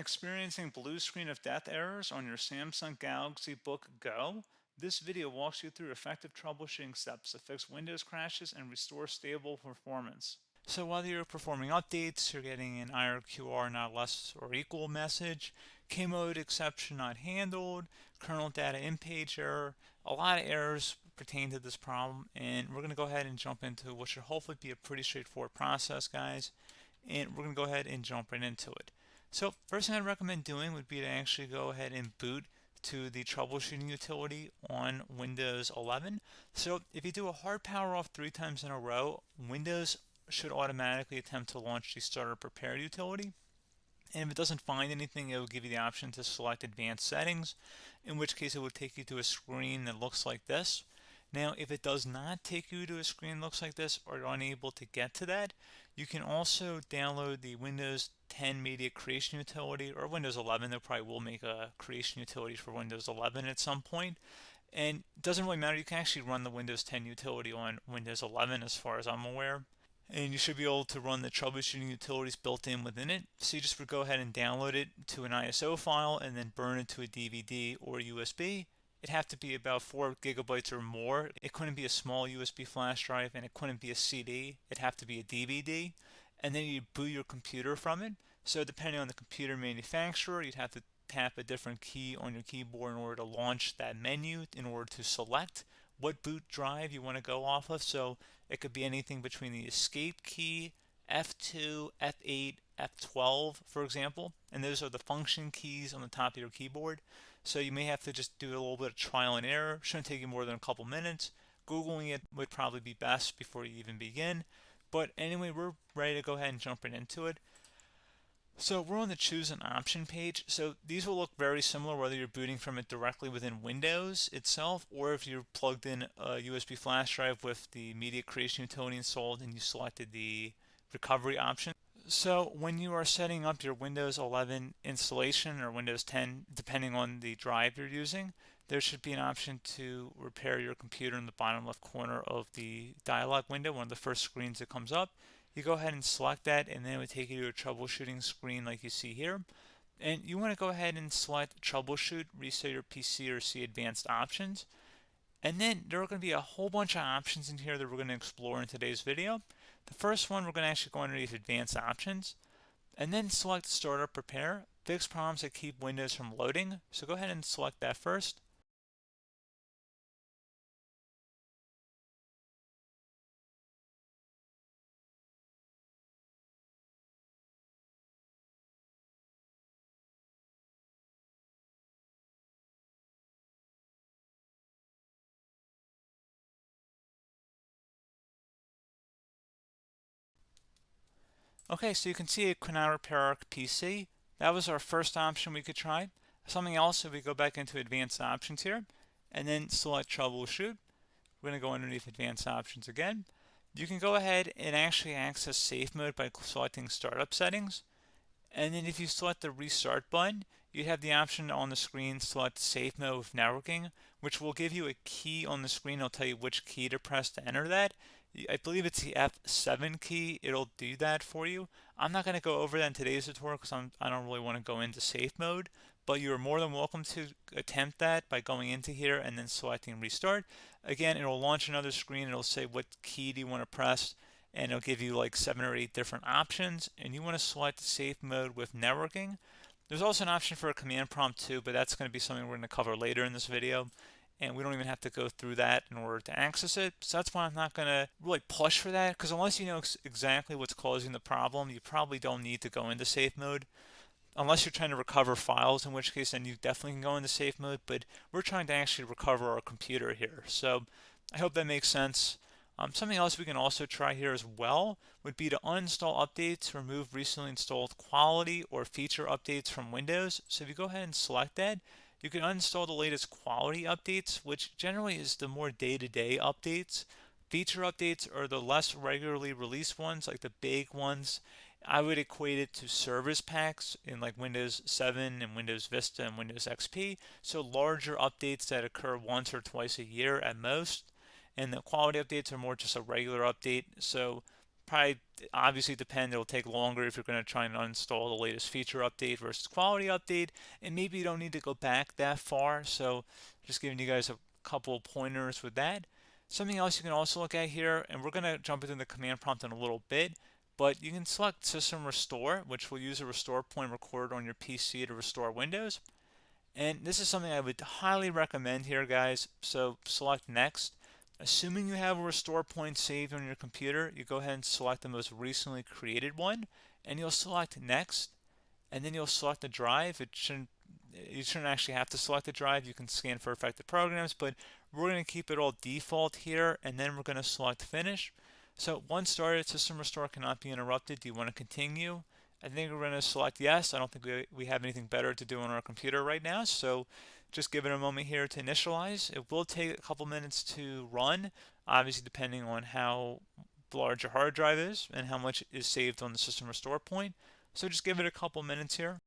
Experiencing blue screen of death errors on your Samsung Galaxy Book Go? This video walks you through effective troubleshooting steps to fix Windows crashes and restore stable performance. So while you're performing updates, you're getting an IRQR not less or equal message, K-mode exception not handled, kernel data in-page error. A lot of errors pertain to this problem, and we're going to go ahead and jump into what should hopefully be a pretty straightforward process, guys. And we're going to go ahead and jump right into it. So first thing I'd recommend doing would be to actually go ahead and boot to the troubleshooting utility on Windows 11. So if you do a hard power off 3 times in a row, Windows should automatically attempt to launch the starter prepared utility. And if it doesn't find anything, it will give you the option to select advanced settings, in which case it will take you to a screen that looks like this. Now, if it does not take you to a screen that looks like this, or you're unable to get to that, you can also download the Windows 10 Media Creation Utility, or Windows 11. They probably will make a creation utility for Windows 11 at some point. And it doesn't really matter, you can actually run the Windows 10 utility on Windows 11 as far as I'm aware. And you should be able to run the troubleshooting utilities built in within it. So you just would go ahead and download it to an ISO file and then burn it to a DVD or USB. It'd have to be about 4 gigabytes or more. It couldn't be a small USB flash drive, and it couldn't be a CD. It'd have to be a DVD. And then you'd boot your computer from it. So depending on the computer manufacturer, you'd have to tap a different key on your keyboard in order to launch that menu, in order to select what boot drive you want to go off of. So it could be anything between the escape key, F2, F8, F12, for example, and those are the function keys on the top of your keyboard. So you may have to just do a little bit of trial and error. Shouldn't take you more than a couple minutes. Googling it would probably be best before you even begin. But anyway, we're ready to go ahead and jump right into it. So we're on the choose an option page. So these will look very similar whether you're booting from it directly within Windows itself, or if you're plugged in a USB flash drive with the media creation utility installed and you selected the recovery option. So when you are setting up your Windows 11 installation or Windows 10, depending on the drive you're using, there should be an option to repair your computer in the bottom left corner of the dialog window, one of the first screens that comes up. You go ahead and select that, and then it would take you to a troubleshooting screen like you see here. And you want to go ahead and select troubleshoot, reset your PC, or see advanced options. And then there are going to be a whole bunch of options in here that we're going to explore in today's video. The first one, we're going to actually go underneath advanced options and then select startup prepare, fix problems that keep Windows from loading. So go ahead and select that first. Okay, so you can see it could not repair our PC. That was our first option we could try. Something else, if we go back into advanced options here and then select troubleshoot, we're going to go underneath advanced options again. You can go ahead and actually access safe mode by selecting startup settings. And then if you select the restart button, you have the option on the screen select safe mode with networking, which will give you a key on the screen. It'll tell you which key to press to enter that. I believe it's the F7 key. It'll do that for you. I'm not going to go over that in today's tutorial because I don't really want to go into safe mode, but you are more than welcome to attempt that by going into here and then selecting restart. Again, it'll launch another screen. It'll say what key do you want to press, and it'll give you like 7 or 8 different options, and you want to select safe mode with networking. There's also an option for a command prompt too, but that's going to be something we're going to cover later in this video, and we don't even have to go through that in order to access it. So that's why I'm not going to really push for that, because unless you know exactly what's causing the problem, you probably don't need to go into safe mode. Unless you're trying to recover files, in which case then you definitely can go into safe mode, but we're trying to actually recover our computer here. So I hope that makes sense. Something else we can also try here as well would be to uninstall updates, remove recently installed quality or feature updates from Windows. So if you go ahead and select that, you can uninstall the latest quality updates, which generally is the more day-to-day updates. Feature updates are the less regularly released ones, like the big ones. I would equate it to service packs in like Windows 7 and Windows Vista and Windows XP. So larger updates that occur once or twice a year at most. And the quality updates are more just a regular update. So probably obviously depend. It'll take longer if you're going to try and uninstall the latest feature update versus quality update, and maybe you don't need to go back that far. So just giving you guys a couple of pointers with that. Something else you can also look at here, and we're going to jump into the command prompt in a little bit, but you can select System Restore, which will use a restore point recorded on your PC to restore Windows. And this is something I would highly recommend here, guys. So select Next. Assuming you have a restore point saved on your computer, you go ahead and select the most recently created one, and you'll select Next, and then you'll select the drive. You shouldn't actually have to select the drive. You can scan for affected programs, but we're going to keep it all default here, and then we're going to select Finish. So once started, System Restore cannot be interrupted. Do you want to continue? I think we're going to select yes. I don't think we have anything better to do on our computer right now, so just give it a moment here to initialize. It will take a couple minutes to run, obviously depending on how large your hard drive is and how much is saved on the System Restore point. So just give it a couple minutes here.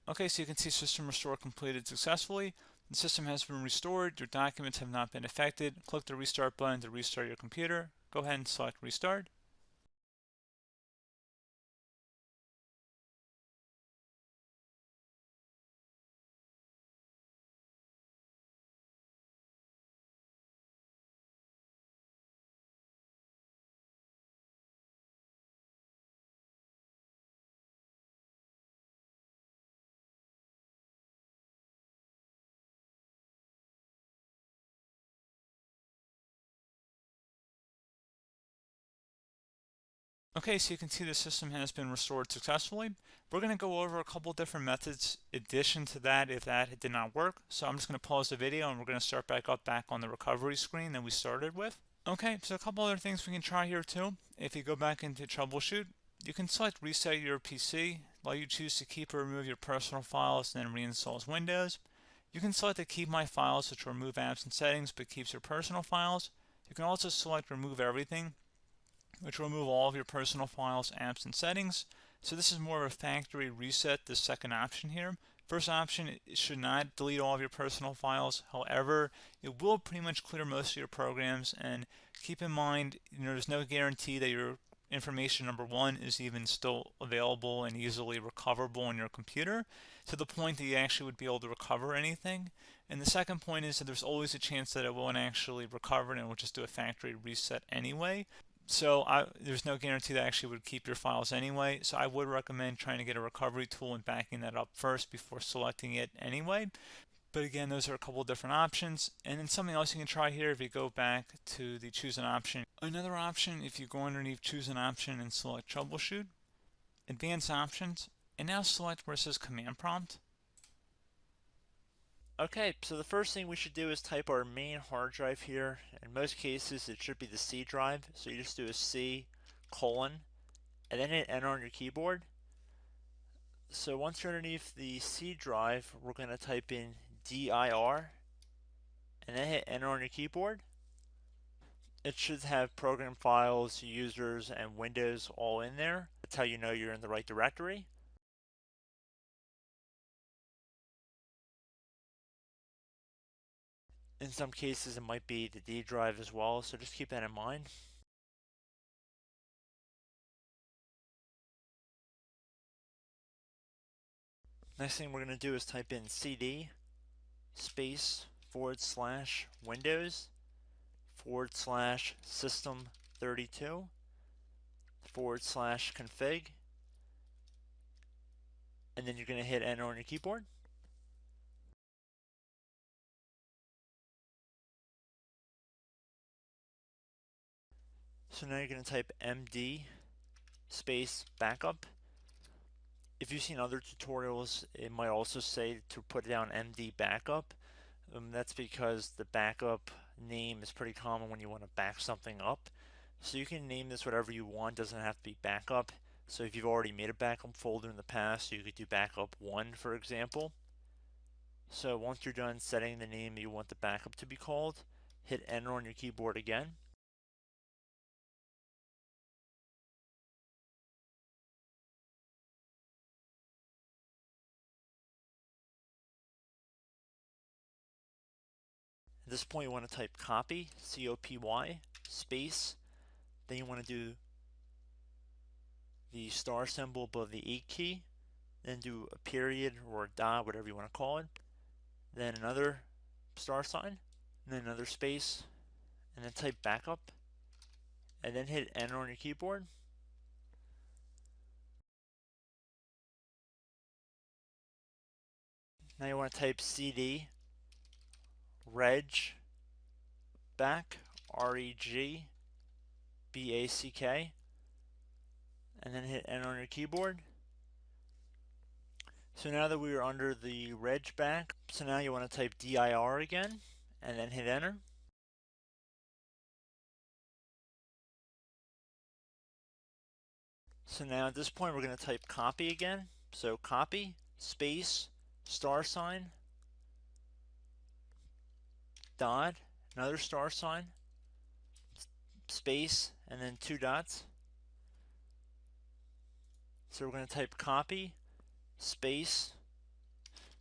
Okay, so you can see System Restore completed successfully. The system has been restored. Your documents have not been affected. Click the Restart button to restart your computer. Go ahead and select Restart. Okay, so you can see the system has been restored successfully. We're going to go over a couple different methods in addition to that if that did not work. So I'm just going to pause the video and we're going to start back on the recovery screen that we started with. Okay, so a couple other things we can try here too. If you go back into troubleshoot, you can select reset your PC, let you choose to keep or remove your personal files and then reinstalls Windows. You can select to keep my files, which will remove apps and settings but keeps your personal files. You can also select remove everything, which will remove all of your personal files, apps, and settings. So this is more of a factory reset, the second option here. First option, it should not delete all of your personal files. However, it will pretty much clear most of your programs, and keep in mind, there's no guarantee that your information, number one, is even still available and easily recoverable on your computer to the point that you actually would be able to recover anything. And the second point is that there's always a chance that it won't actually recover and it will just do a factory reset anyway. So there's no guarantee that actually would keep your files anyway. So I would recommend trying to get a recovery tool and backing that up first before selecting it anyway. But again, those are a couple of different options. And then something else you can try here, if you go back to the choose an option. Another option, if you go underneath choose an option and select troubleshoot, advanced options, and now select where it says command prompt. Okay, so the first thing we should do is type our main hard drive here. In most cases, it should be the C drive. So you just do a C colon and then hit enter on your keyboard. So once you're underneath the C drive, we're going to type in dir and then hit enter on your keyboard. It should have program files, users, and Windows all in there. That's how you know you're in the right directory. In some cases, it might be the D drive as well, so just keep that in mind. Next thing we're going to do is type in cd space / Windows / system 32 / config, and then you're going to hit enter on your keyboard. So now you're going to type md space backup. If you've seen other tutorials, it might also say to put down md backup. That's because the backup name is pretty common when you want to back something up. So you can name this whatever you want, doesn't have to be backup. So if you've already made a backup folder in the past, you could do backup 1, for example. So once you're done setting the name you want the backup to be called, hit enter on your keyboard again. At this point you want to type copy, C-O-P-Y, space, then you want to do the star symbol above the 8 key, then do a period or a dot, whatever you want to call it, then another star sign, and then another space, and then type backup, and then hit enter on your keyboard. Now you want to type cd reg back, REG BACK, and then hit enter on your keyboard. So now that we are under the reg back, so now you want to type dir again, and then hit enter. So now at this point we're going to type copy again. So copy, space, star sign, dot, another star sign, space, and then 2 dots. So we're going to type copy, space,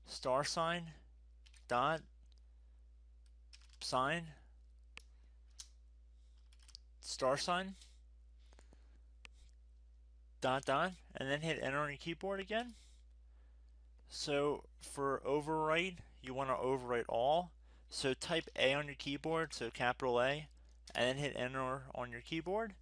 star sign, dot, sign, star sign, dot, dot, and then hit enter on your keyboard again. So for overwrite, you want to overwrite all. So type A on your keyboard, so capital A, and then hit enter on your keyboard.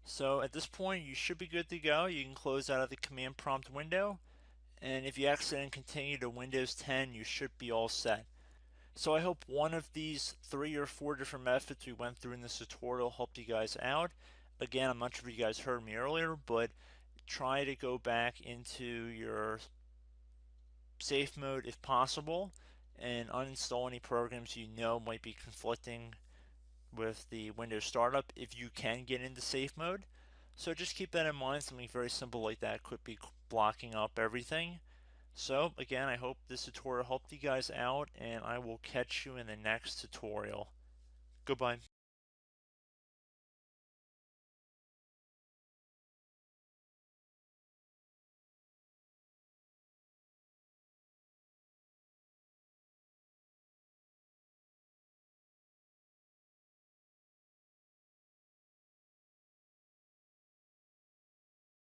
So at this point, you should be good to go. You can close out of the command prompt window. And if you accidentally continue to Windows 10, you should be all set. So I hope one of these 3 or 4 different methods we went through in this tutorial helped you guys out. Again, I'm not sure if you guys heard me earlier, but try to go back into your safe mode if possible and uninstall any programs you know might be conflicting with the Windows startup if you can get into safe mode. So just keep that in mind. Something very simple like that could be blocking up everything. So again, I hope this tutorial helped you guys out, and I will catch you in the next tutorial. Goodbye.